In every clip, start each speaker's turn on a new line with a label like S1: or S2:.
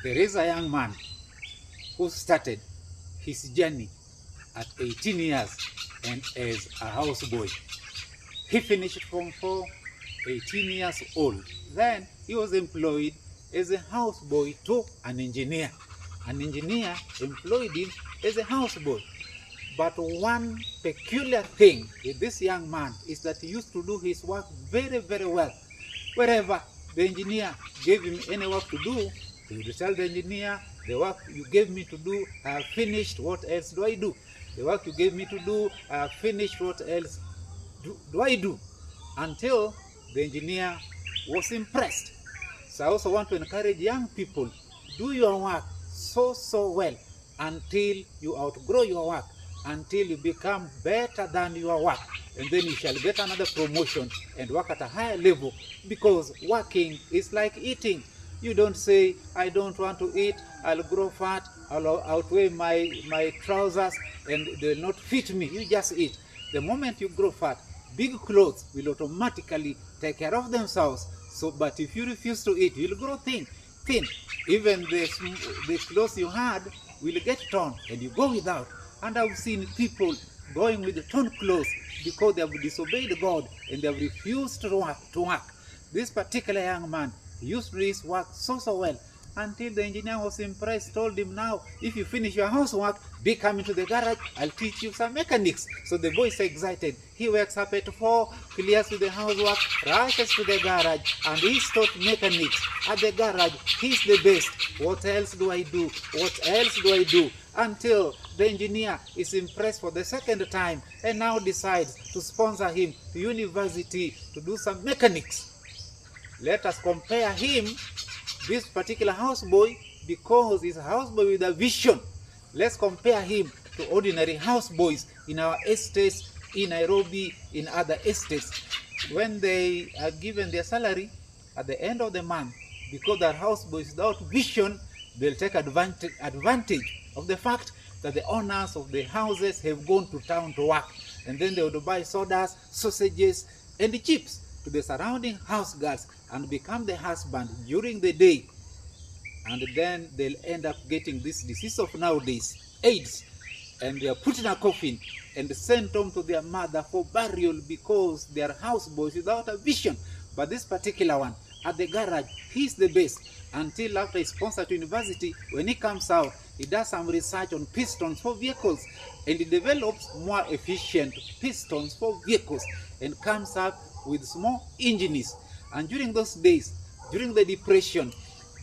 S1: There is a young man who started his journey at 18 years and as a houseboy. He finished Form 4, 18 years old. Then he was employed as a houseboy to an engineer. An engineer employed him as a houseboy. But one peculiar thing with this young man is that he used to do his work very, very well. Wherever the engineer gave him any work to do, he would tell the engineer, the work you gave me to do, I have finished, what else do I do? The work you gave me to do, I have finished, what else do I do? Until the engineer was impressed. So I also want to encourage young people, do your work so well until you outgrow your work, until you become better than your work, and then you shall get another promotion and work at a higher level, because working is like eating. You don't say, I don't want to eat, I'll grow fat, I'll outweigh my trousers and they'll not fit me. You just eat. The moment you grow fat, big clothes will automatically take care of themselves. So, but if you refuse to eat, you'll grow thin. Even the clothes you had will get torn and you go without. And I've seen people going with torn clothes because they have disobeyed God and they have refused to work. This particular young man used to do his work so well until the engineer was impressed, told him, now, if you finish your housework, be coming to the garage, I'll teach you some mechanics. So the boy is excited. He wakes up at 4, clears with the housework, rushes to the garage, and he's taught mechanics. At the garage, he's the best. What else do I do? What else do I do? Until the engineer is impressed for the second time and now decides to sponsor him to university to do some mechanics. Let us compare him, this particular houseboy, because he's a houseboy with a vision. Let's compare him to ordinary houseboys in our estates, in Nairobi, in other estates. When they are given their salary at the end of the month, because they're houseboys without vision, they'll take advantage of the fact that the owners of the houses have gone to town to work. And then they would buy sodas, sausages, and chips to the surrounding house girls and become the husband during the day. And then they'll end up getting this disease of nowadays, AIDS, and they are put in a coffin and sent home to their mother for burial because they are houseboys without a vision. But this particular one, at the garage, he's the best. Until after he's sponsored to university, when he comes out, he does some research on pistons for vehicles, and he develops more efficient pistons for vehicles and comes up with small engines. And during those days, during the Depression,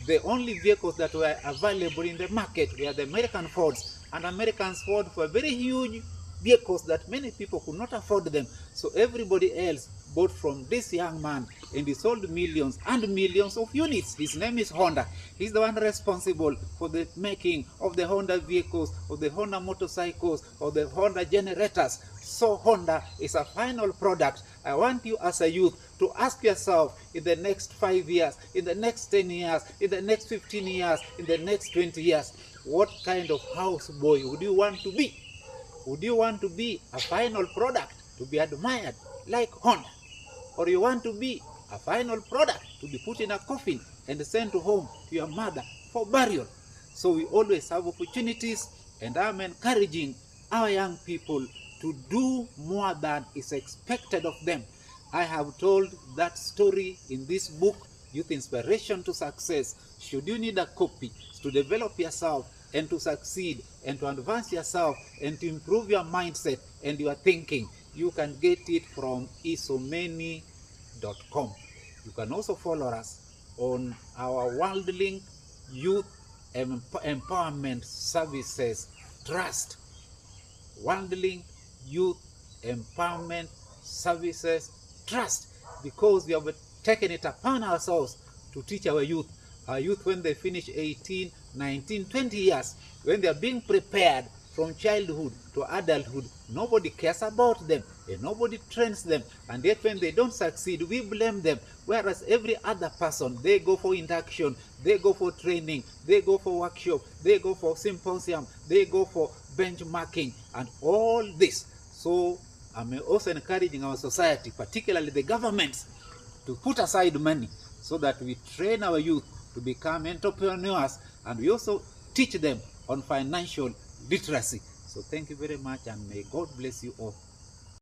S1: the only vehicles that were available in the market were the American Fords, and American Fords were very huge vehicles that many people could not afford them. So everybody else bought from this young man, and he sold millions and millions of units. His name is Honda. He's the one responsible for the making of the Honda vehicles, of the Honda motorcycles, of the Honda generators. So Honda is a final product. I want you as a youth to ask yourself, in the next 5 years, in the next 10 years, in the next 15 years, in the next 20 years, what kind of houseboy would you want to be? Would you want to be a final product to be admired like Honda? Or you want to be a final product to be put in a coffin and sent home to your mother for burial? So we always have opportunities, and I'm encouraging our young people to do more than is expected of them. I have told that story in this book, Youth Inspiration to Success. Should you need a copy to develop yourself and to succeed and to advance yourself and to improve your mindset and your thinking, you can get it from isomeni.com. You can also follow us on our WorldLink Youth Empowerment Services Trust. WorldLink Youth Empowerment Services Trust, because we have taken it upon ourselves to teach our youth. Our youth, when they finish 18, 19, 20 years, when they are being prepared from childhood to adulthood, nobody cares about them and nobody trains them. And yet when they don't succeed, we blame them. Whereas every other person, they go for induction, they go for training, they go for workshop, they go for symposium, they go for benchmarking and all this. So I'm also encouraging our society, particularly the governments, to put aside money so that we train our youth to become entrepreneurs and we also teach them on financial literacy. So thank you very much, and may God bless you all.